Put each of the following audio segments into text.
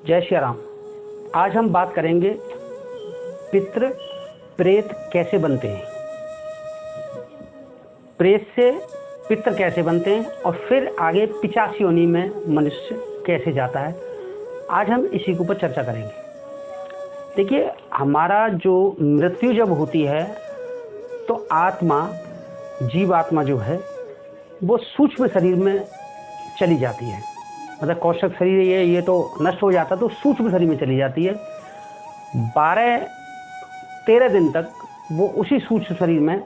जय श्री राम। आज हम बात करेंगे पितृ प्रेत कैसे बनते हैं, प्रेत से पितृ कैसे बनते हैं और फिर आगे 85 योनि में मनुष्य कैसे जाता है। आज हम इसी के ऊपर चर्चा करेंगे। देखिए, हमारा जो मृत्यु जब होती है तो आत्मा, जीवात्मा जो है वो सूक्ष्म शरीर में चली जाती है। मतलब कौशक शरीर ये तो नष्ट हो जाता, तो सूक्ष्म शरीर में चली जाती है। 12-13 दिन तक वो उसी सूक्ष्म शरीर में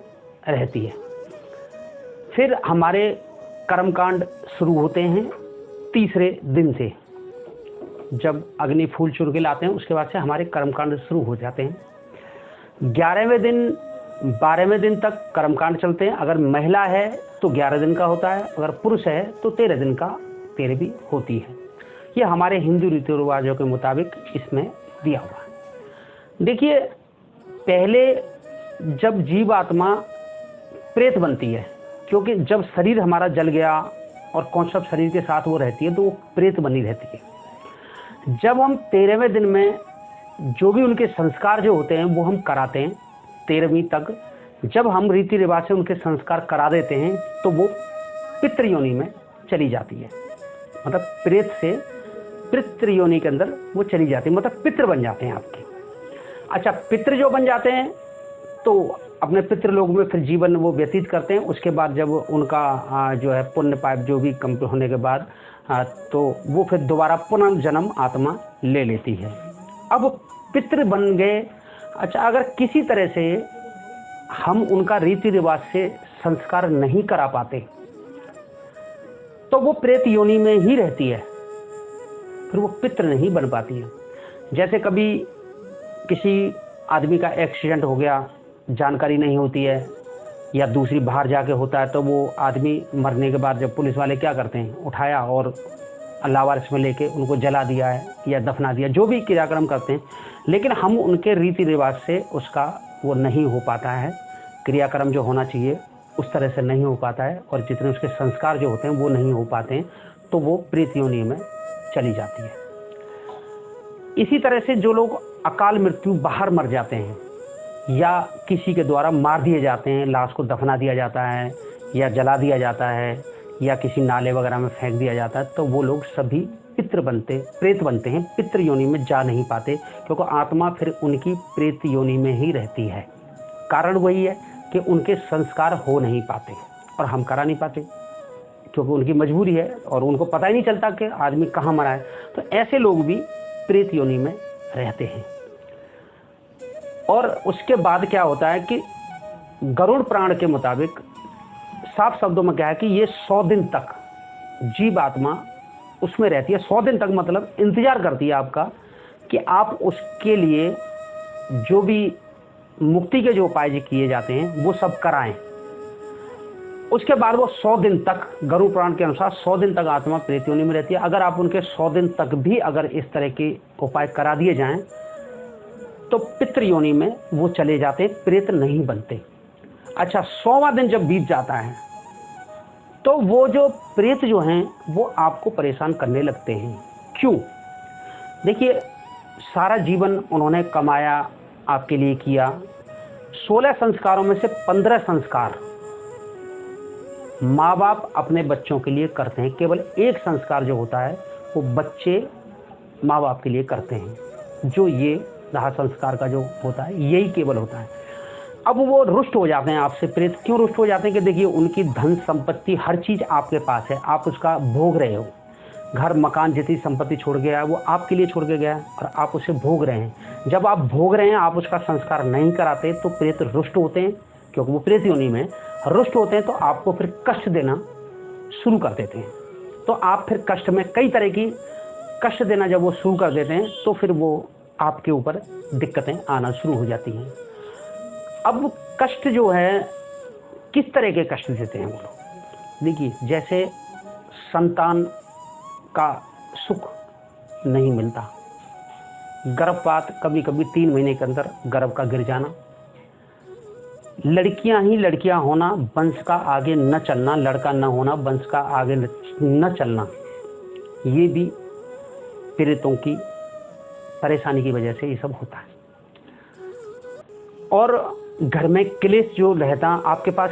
रहती है। फिर हमारे कर्मकांड शुरू होते हैं तीसरे दिन से। जब अग्नि फूल चुर के लाते हैं उसके बाद से हमारे कर्मकांड शुरू हो जाते हैं। 11वें दिन 12वें दिन तक कर्मकांड चलते हैं। अगर महिला है तो 11 दिन का होता है, अगर पुरुष है तो 13 दिन का 13 भी होती है। ये हमारे हिंदू रीति रिवाजों के मुताबिक इसमें दिया हुआ है। देखिए, पहले जब जीवात्मा प्रेत बनती है, क्योंकि जब शरीर हमारा जल गया और कौशप शरीर के साथ वो रहती है तो वो प्रेत बनी रहती है। जब हम 13वें दिन में जो भी उनके संस्कार जो होते हैं वो हम कराते हैं 13वीं तक, जब हम रीति रिवाज से उनके संस्कार करा देते हैं तो वो पितृ योनि में चली जाती है। मतलब प्रेत से पितृ योनि के अंदर वो चली जाती है, मतलब पितृ बन जाते हैं आपके। अच्छा, पितृ जो बन जाते हैं तो अपने पितृलोक में फिर जीवन वो व्यतीत करते हैं। उसके बाद जब उनका जो है पुण्य पाप जो भी कम होने के बाद तो वो फिर दोबारा पुनर्जन्म आत्मा ले लेती है। अब पितृ बन गए। अच्छा, अगर किसी तरह से हम उनका रीति रिवाज से संस्कार नहीं करा पाते तो वो प्रेत योनि में ही रहती है, फिर वो पितृ नहीं बन पाती है। जैसे कभी किसी आदमी का एक्सीडेंट हो गया, जानकारी नहीं होती है, या दूसरी बाहर जाके होता है, तो वो आदमी मरने के बाद जब पुलिस वाले क्या करते हैं, उठाया और लावारिस में लेके उनको जला दिया है या दफना दिया, जो भी क्रियाक्रम करते हैं, लेकिन हम उनके रीति रिवाज से उसका वो नहीं हो पाता है। क्रियाक्रम जो होना चाहिए उस तरह से नहीं हो पाता है और जितने उसके संस्कार जो होते हैं वो नहीं हो पाते हैं, तो वो प्रेत योनि में चली जाती है। इसी तरह से जो लोग अकाल मृत्यु बाहर मर जाते हैं या किसी के द्वारा मार दिए जाते हैं, लाश को दफना दिया जाता है या जला दिया जाता है या किसी नाले वगैरह में फेंक दिया जाता है, तो वो लोग सभी प्रेत बनते हैं, पितृ योनि में जा नहीं पाते, क्योंकि आत्मा फिर उनकी प्रेत योनि में ही रहती है। कारण वही है कि उनके संस्कार हो नहीं पाते और हम करा नहीं पाते, क्योंकि उनकी मजबूरी है और उनको पता ही नहीं चलता कि आदमी कहाँ मरा है। तो ऐसे लोग भी प्रेत योनि में रहते हैं। और उसके बाद क्या होता है कि गरुड़ पुराण के मुताबिक साफ शब्दों में क्या है कि ये 100 दिन तक जीवात्मा उसमें रहती है। 100 दिन तक मतलब इंतजार करती है आपका कि आप उसके लिए जो भी मुक्ति के जो उपाय किए जाते हैं वो सब कराएं। उसके बाद वो 100 दिन तक, गरुड़ पुराण के अनुसार 100 दिन तक आत्मा प्रेत योनि में रहती है। अगर आप उनके 100 दिन तक भी अगर इस तरह के उपाय करा दिए जाएं तो पितृ योनि में वो चले जाते हैं, प्रेत नहीं बनते। अच्छा, 100वां दिन जब बीत जाता है तो वो जो प्रेत जो हैं वो आपको परेशान करने लगते हैं। क्यों? देखिए, सारा जीवन उन्होंने कमाया, आपके लिए किया। 16 संस्कारों में से 15 संस्कार माँ बाप अपने बच्चों के लिए करते हैं। केवल एक संस्कार जो होता है वो बच्चे माँ बाप के लिए करते हैं, जो ये दाह संस्कार का जो होता है यही केवल होता है। अब वो रुष्ट हो जाते हैं आपसे। प्रेत क्यों रुष्ट हो जाते हैं कि देखिए, उनकी धन संपत्ति हर चीज़ आपके पास है, आप उसका भोग रहे हो। घर मकान जितनी संपत्ति छोड़ गया है वो आपके लिए छोड़ के गया है और आप उसे भोग रहे हैं। जब आप भोग रहे हैं, आप उसका संस्कार नहीं कराते तो प्रेत रुष्ट होते हैं, क्योंकि वो प्रेत योनि में रुष्ट होते हैं, तो आपको फिर कष्ट देना शुरू कर देते हैं। तो आप फिर कष्ट में कई तरह की कष्ट देना जब वो शुरू कर देते हैं तो फिर वो आपके ऊपर दिक्कतें आना शुरू हो जाती हैं। अब कष्ट जो है, किस तरह के कष्ट देते हैं वो लोग? देखिए, जैसे संतान का सुख नहीं मिलता, गर्भपात, कभी कभी 3 महीने के अंदर गर्भ का गिर जाना, लड़कियां ही लड़कियां होना, वंश का आगे न चलना, लड़का न होना, वंश का आगे न चलना, ये भी प्रेतों की परेशानी की वजह से ये सब होता है। और घर में क्लेश जो रहता, आपके पास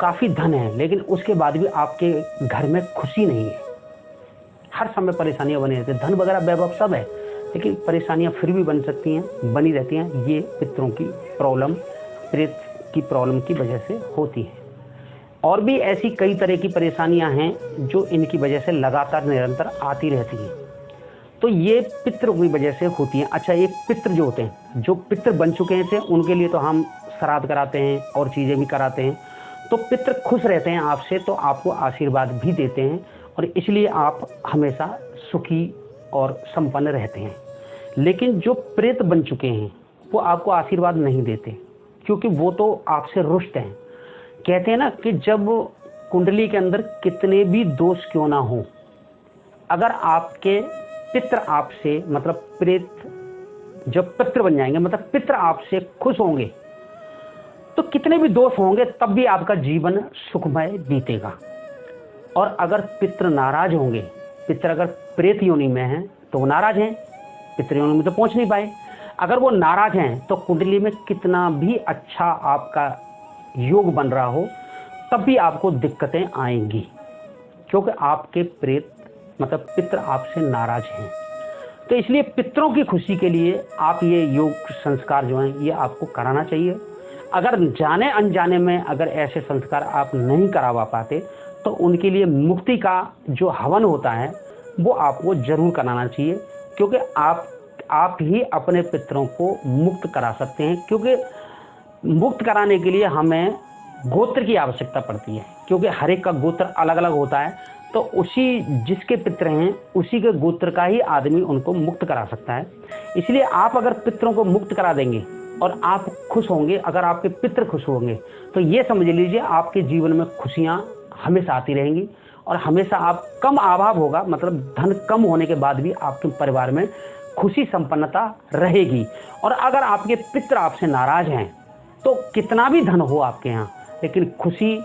काफ़ी धन है लेकिन उसके बाद भी आपके घर में खुशी नहीं है, हर समय परेशानियां बनी रहती हैं। धन वगैरह वैभव सब है लेकिन परेशानियां फिर भी बन सकती हैं, बनी रहती हैं। ये पितरों की प्रॉब्लम, प्रेत की प्रॉब्लम की वजह से होती है। और भी ऐसी कई तरह की परेशानियां हैं जो इनकी वजह से लगातार निरंतर आती रहती हैं। तो ये पितरों की वजह से होती हैं। अच्छा, ये पितर जो होते हैं, जो पितर बन चुके हैं उनके लिए तो हम श्राद्ध कराते हैं और चीज़ें भी कराते हैं। तो पितर खुश रहते हैं आपसे, तो आपको आशीर्वाद भी देते हैं और इसलिए आप हमेशा सुखी और संपन्न रहते हैं। लेकिन जो प्रेत बन चुके हैं वो आपको आशीर्वाद नहीं देते, क्योंकि वो तो आपसे रुष्ट हैं। कहते हैं ना कि जब कुंडली के अंदर कितने भी दोष क्यों ना हो, अगर आपके पितर आपसे, मतलब प्रेत जब पितर बन जाएंगे, मतलब पितर आपसे खुश होंगे, तो कितने भी दोष होंगे तब भी आपका जीवन सुखमय बीतेगा। और अगर पितर नाराज होंगे, पितर अगर प्रेत योनि में हैं तो वो नाराज हैं, पितर योनि में तो पहुंच नहीं पाए। अगर वो नाराज हैं तो कुंडली में कितना भी अच्छा आपका योग बन रहा हो तब भी आपको दिक्कतें आएंगी, क्योंकि आपके प्रेत मतलब पितर आपसे नाराज हैं। तो इसलिए पितरों की खुशी के लिए आप ये योग संस्कार जो हैं ये आपको कराना चाहिए। अगर जाने अनजाने में अगर ऐसे संस्कार आप नहीं करवा पाते तो उनके लिए मुक्ति का जो हवन होता है वो आपको जरूर कराना चाहिए, क्योंकि आप ही अपने पितरों को मुक्त करा सकते हैं। क्योंकि मुक्त कराने के लिए हमें गोत्र की आवश्यकता पड़ती है, क्योंकि हर एक का गोत्र अलग अलग होता है। तो उसी जिसके पितर हैं उसी के गोत्र का ही आदमी उनको मुक्त करा सकता है। इसलिए आप अगर पितरों को मुक्त करा देंगे और आप खुश होंगे, अगर आपके पितर खुश होंगे तो ये समझ लीजिए आपके जीवन में खुशियाँ हमेशा आती रहेंगी और हमेशा आप कम अभाव होगा, मतलब धन कम होने के बाद भी आपके परिवार में खुशी संपन्नता रहेगी। और अगर आपके पितर आपसे नाराज हैं तो कितना भी धन हो आपके यहाँ लेकिन खुशी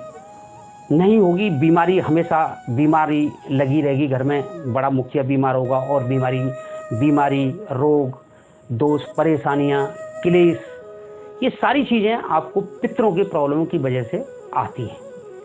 नहीं होगी, बीमारी हमेशा बीमारी लगी रहेगी घर में, बड़ा मुखिया बीमार होगा और बीमारी रोग दोष परेशानियाँ क्लेश, ये सारी चीज़ें आपको पितरों की प्रॉब्लम की वजह से आती हैं।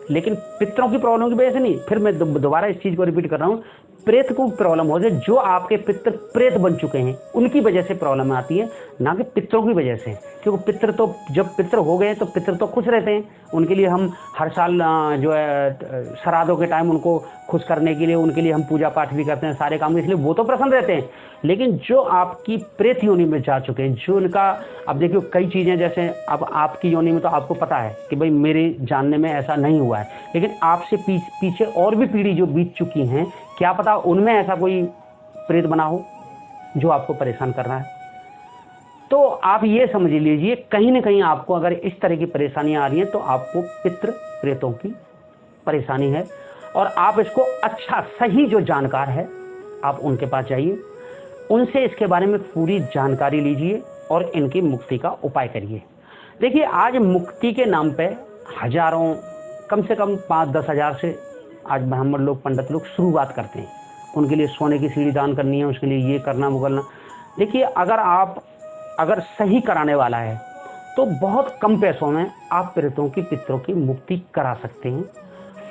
लेकिन पितरों की प्रॉब्लम की वजह से नहीं, फिर मैं दोबारा इस चीज़ को रिपीट कर रहा हूँ, प्रेत को प्रॉब्लम हो जाए, जो आपके पितर प्रेत बन चुके हैं उनकी वजह से प्रॉब्लम आती है, ना कि पितरों की वजह से। क्योंकि पितर तो जब पितर हो गए तो पितर तो खुश रहते हैं, उनके लिए हम हर साल जो है श्राद्धों के टाइम उनको खुश करने के लिए उनके लिए हम पूजा पाठ भी करते हैं, सारे काम, इसलिए वो तो प्रसन्न रहते हैं। लेकिन जो आपकी प्रेत योनि में जा चुके हैं, जो उनका, अब देखियो कई चीज़ें, जैसे अब आपकी योनि में तो आपको पता है कि भाई मेरे जानने में ऐसा नहीं हुआ है, लेकिन आपसे पीछे और भी पीढ़ी जो बीत चुकी हैं, क्या पता उनमें ऐसा कोई प्रेत बना हो जो आपको परेशान कर रहा है। तो आप ये समझ लीजिए कहीं ना कहीं आपको अगर इस तरह की परेशानियां आ रही हैं तो आपको पितृ प्रेतों की परेशानी है। और आप इसको अच्छा सही जो जानकार है आप उनके पास जाइए, उनसे इसके बारे में पूरी जानकारी लीजिए और इनकी मुक्ति का उपाय करिए। देखिए आज मुक्ति के नाम पे हजारों, कम से कम 5-10 हज़ार से आज ब्राह्मण लोग, पंडित लोग शुरुआत करते हैं। उनके लिए सोने की सीढ़ी दान करनी है, उसके लिए ये करना वो करना। देखिए अगर सही कराने वाला है तो बहुत कम पैसों में आप प्रेतों की पितरों की मुक्ति करा सकते हैं,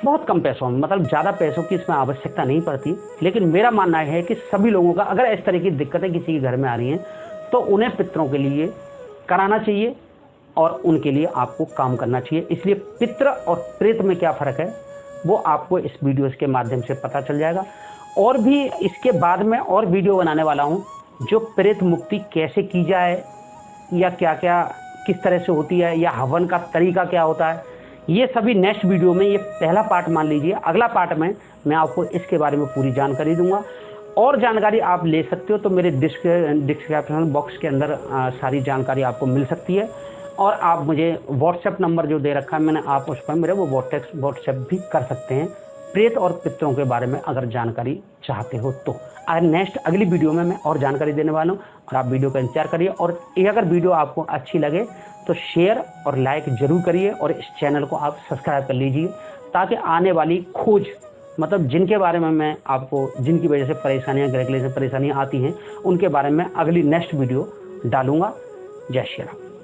बहुत कम पैसों में, मतलब ज़्यादा पैसों की इसमें आवश्यकता नहीं पड़ती। लेकिन मेरा मानना है कि सभी लोगों का अगर इस तरह की दिक्कतें किसी के घर में आ रही हैं तो उन्हें पितरों के लिए कराना चाहिए और उनके लिए आपको काम करना चाहिए। इसलिए पितृ और प्रेत में क्या फ़र्क है वो आपको इस वीडियो के माध्यम से पता चल जाएगा। और भी इसके बाद में और वीडियो बनाने वाला हूँ जो प्रेत मुक्ति कैसे की जाए या क्या क्या किस तरह से होती है या हवन का तरीका क्या होता है, ये सभी नेक्स्ट वीडियो में, ये पहला पार्ट मान लीजिए। अगला पार्ट में मैं आपको इसके बारे में पूरी जानकारी दूंगा। और जानकारी आप ले सकते हो तो मेरे डिस्क्रिप्शन बॉक्स के अंदर सारी जानकारी आपको मिल सकती है। और आप मुझे व्हाट्सएप नंबर जो दे रखा है मैंने, आप उस पर मेरे वो व्हाट्सएप भी कर सकते हैं प्रेत और पितरों के बारे में अगर जानकारी चाहते हो तो। नेक्स्ट अगली वीडियो में मैं और जानकारी देने वाला हूँ और आप वीडियो का इंतजार करिए। और ये अगर वीडियो आपको अच्छी लगे तो शेयर और लाइक जरूर करिए और इस चैनल को आप सब्सक्राइब कर लीजिए ताकि आने वाली खोज मतलब जिनके बारे में मैं आपको, जिनकी वजह से परेशानियाँ, ग्रह क्लेश से परेशानियाँ आती हैं, उनके बारे में अगली नेक्स्ट वीडियो डालूंगा। जय श्री राम।